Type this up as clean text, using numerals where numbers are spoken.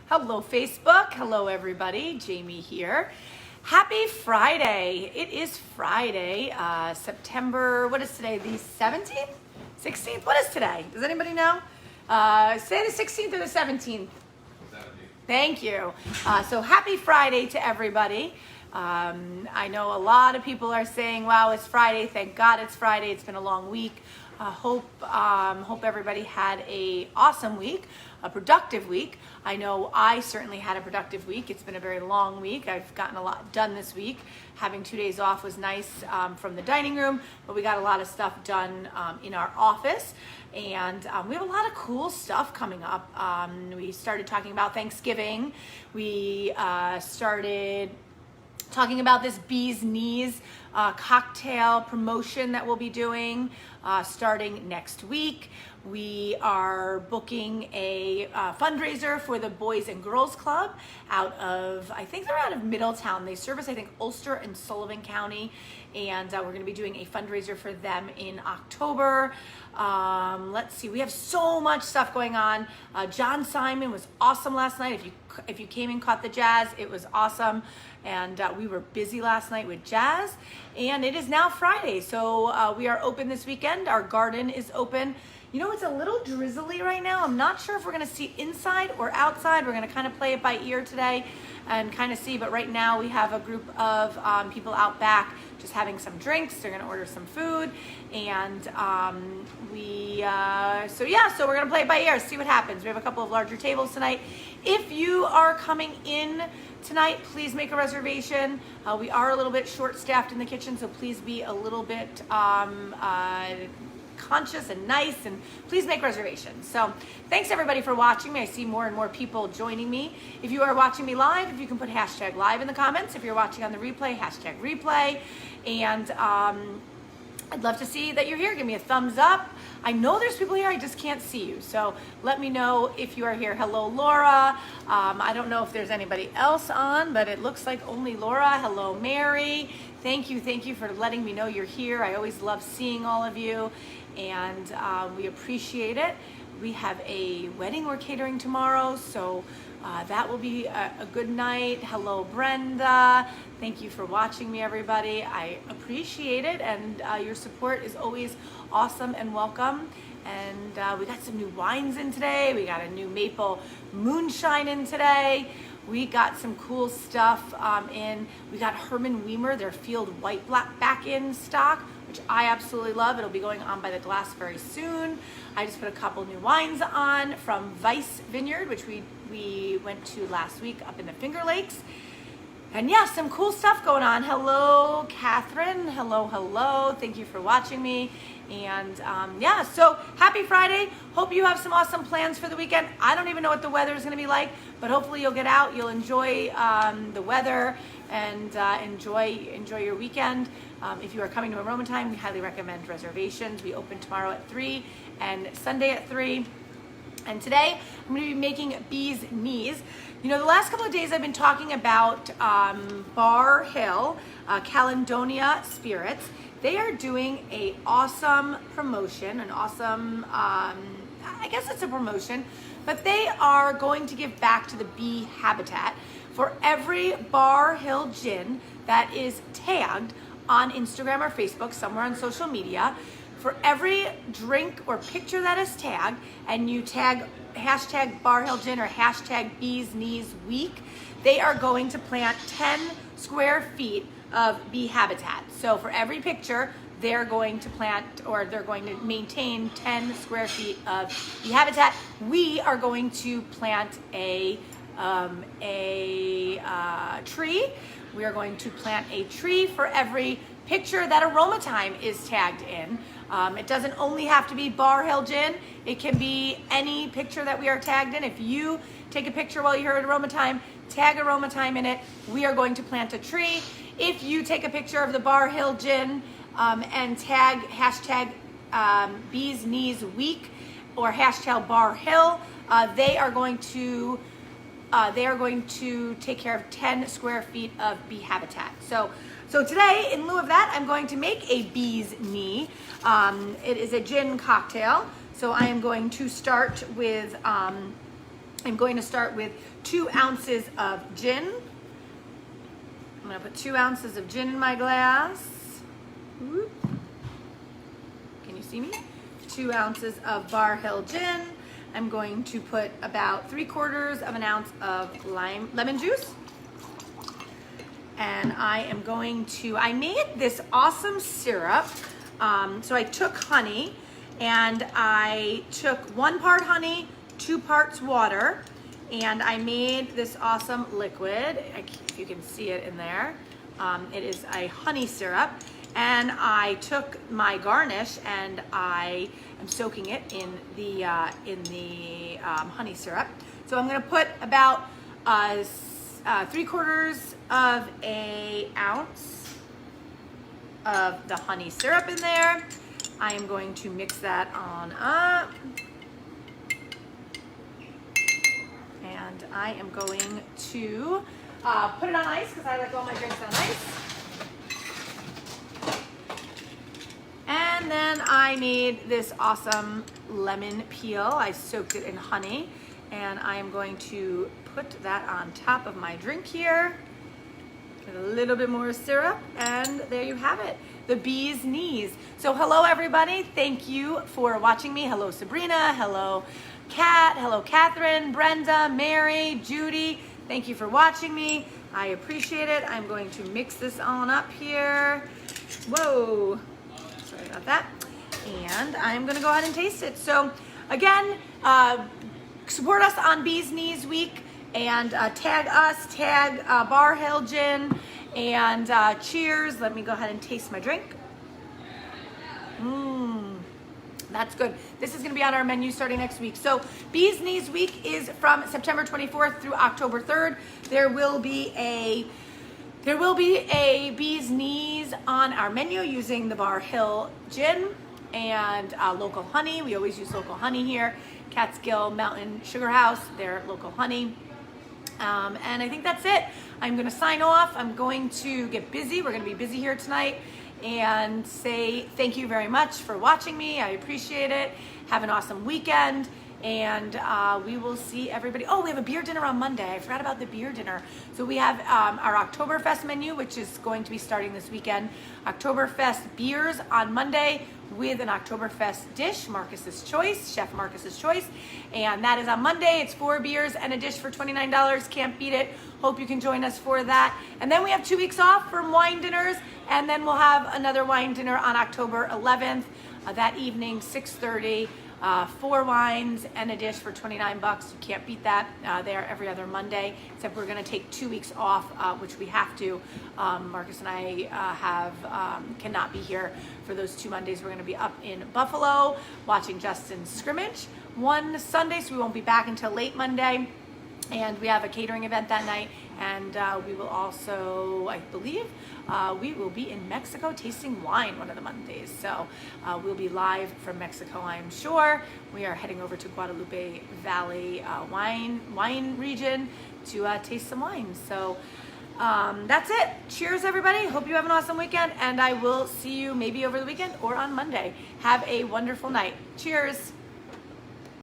Hello, Facebook. Hello, everybody. Jamie here. Happy Friday. It is Friday, September, what is today? The 17th? 16th? What is today? Does anybody know? Say the 16th or the 17th? 17th. Thank you. So happy Friday to everybody. I know a lot of people are saying, wow, it's Friday. Thank God it's Friday. It's been a long week. Hope everybody had a awesome week, a productive week. I know I certainly had a productive week. It's been a very long week. I've gotten a lot done this week. Having 2 days off was nice from the dining room, but we got a lot of stuff done in our office. And we have a lot of cool stuff coming up. We started talking about Thanksgiving. We started talking about this Bee's Knees cocktail promotion that we'll be doing starting next week. We are booking a fundraiser for the Boys and Girls Club out of, I think they're out of Middletown. They service, I think, Ulster and Sullivan County. And we're going to be doing a fundraiser for them in October. Let's see, we have so much stuff going on. John Simon was awesome last night. If you came and caught the jazz, it was awesome. And we were busy last night with jazz. And it is now Friday, so we are open this weekend. Our garden is open. You know, it's a little drizzly right now. I'm not sure if we're gonna see inside or outside. We're gonna kind of play it by ear today and kind of see, but right now we have a group of people out back just having some drinks. They're gonna order some food, and so we're gonna play it by ear, see what happens. We have a couple of larger tables tonight. If you are coming in tonight, please make a reservation. We are a little bit short-staffed in the kitchen, so please be a little bit conscious and nice, and please make reservations. So thanks everybody for watching me. I see more and more people joining me. If you are watching me live, if you can put hashtag live in the comments. If you're watching on the replay, hashtag replay. And I'd love to see that you're here. Give me a thumbs up. I know there's people here, I just can't see you. So let me know if you are here. Hello, Laura. I don't know if there's anybody else on, but it looks like only Laura. Hello, Mary. Thank you for letting me know you're here. I always love seeing all of you, and we appreciate it. We have a wedding we're catering tomorrow, so that will be a good night. Hello, Brenda. Thank you for watching me, everybody. I appreciate it, and your support is always awesome and welcome. And we got some new wines in today. We got a new maple moonshine in today. We got some cool stuff in. We got Herman Weimer, their field white black back in stock, which I absolutely love. It'll be going on by the glass very soon. I just put a couple new wines on from Vice Vineyard, which we went to last week up in the Finger Lakes. And yeah, some cool stuff going on. Hello, Catherine. Hello. Thank you for watching me. And yeah, so happy Friday. Hope you have some awesome plans for the weekend. I don't even know what the weather is going to be like, but hopefully you'll get out, you'll enjoy the weather, and enjoy your weekend. If you are coming to Aroma Thyme, we highly recommend reservations. We open tomorrow at 3 and Sunday at 3. And today I'm going to be making Bee's Knees. You know, the last couple of days I've been talking about Bar Hill, Caledonia Spirits. They are doing a awesome promotion, an awesome, I guess it's a promotion, but they are going to give back to the bee habitat. For every Bar Hill gin that is tagged on Instagram or Facebook, somewhere on social media, for every drink or picture that is tagged, and you tag hashtag Bar Hill Gin or hashtag Bee's Knees Week, they are going to plant 10 square feet of bee habitat. So for every picture, they're going to plant, or they're going to maintain 10 square feet of bee habitat. We are going to plant a tree. We are going to plant a tree for every picture that Aroma Thyme is tagged in. It doesn't only have to be Bar Hill Gin. It can be any picture that we are tagged in. If you take a picture while you're at Aroma Thyme, tag Aroma Thyme in it, we are going to plant a tree. If you take a picture of the Bar Hill Gin and tag hashtag Bee's Knees Week or hashtag Bar Hill, they are going to take care of 10 square feet of bee habitat. So today, in lieu of that, I'm going to make a Bee's Knee. It is a gin cocktail. So I am going to start with I'm going to start with 2 ounces of gin. I'm going to put 2 ounces of gin in my glass. Whoop. Can you see me? 2 ounces of Bar Hill gin. I'm going to put about 3/4 of an ounce of lemon juice. And I am going to, I made this awesome syrup. So I took honey and I took 1 part honey, 2 parts water, and I made this awesome liquid. If you can see it in there. It is a honey syrup. And I took my garnish and I am soaking it in the honey syrup. So I'm gonna put about 3/4 of an ounce of the honey syrup in there. I am going to mix that on up. And I am going to put it on ice because I like all my drinks on ice. And then I made this awesome lemon peel. I soaked it in honey, and I am going to put that on top of my drink here. Get a little bit more syrup, and there you have it, the bee's knees. So hello everybody, thank you for watching me. Hello Sabrina, hello Kat, hello Catherine, Brenda, Mary, Judy. Thank you for watching me. I appreciate it. I'm going to mix this on up here. Whoa. Sorry about that. And I'm gonna go ahead and taste it. So again, support us on Bee's Knees Week and tag us, tag Bar Hill Gin, and cheers. Let me go ahead and taste my drink. That's good. This is gonna be on our menu starting next week. So Bee's Knees Week is from September 24th through October 3rd. There will be a Bee's Knees on our menu using the Bar Hill Gin and local honey. We always use local honey here. Catskill Mountain Sugar House, their local honey. And I think that's it. I'm gonna sign off. I'm going to get busy. We're gonna be busy here tonight, and say thank you very much for watching me. I appreciate it. Have an awesome weekend. And we will see everybody. Oh, we have a beer dinner on Monday. I forgot about the beer dinner. So we have our Oktoberfest menu, which is going to be starting this weekend. Oktoberfest beers on Monday with an Oktoberfest dish, Marcus's Choice, Chef Marcus's Choice. And that is on Monday. It's 4 beers and a dish for $29. Can't beat it. Hope you can join us for that. And then we have 2 weeks off from wine dinners. And then we'll have another wine dinner on October 11th, that evening, 6:30. 4 wines and a dish for $29. You can't beat that. They are every other Monday, except we're going to take 2 weeks off, which we have to. Marcus and I cannot be here for those 2 Mondays. We're going to be up in Buffalo watching Justin's scrimmage one Sunday, so we won't be back until late Monday. And we have a catering event that night, and we will also, I believe, we will be in Mexico tasting wine one of the Mondays. So we'll be live from Mexico, I'm sure. We are heading over to Guadalupe Valley wine region to taste some wine. So that's it. Cheers, everybody. Hope you have an awesome weekend, and I will see you maybe over the weekend or on Monday. Have a wonderful night. Cheers.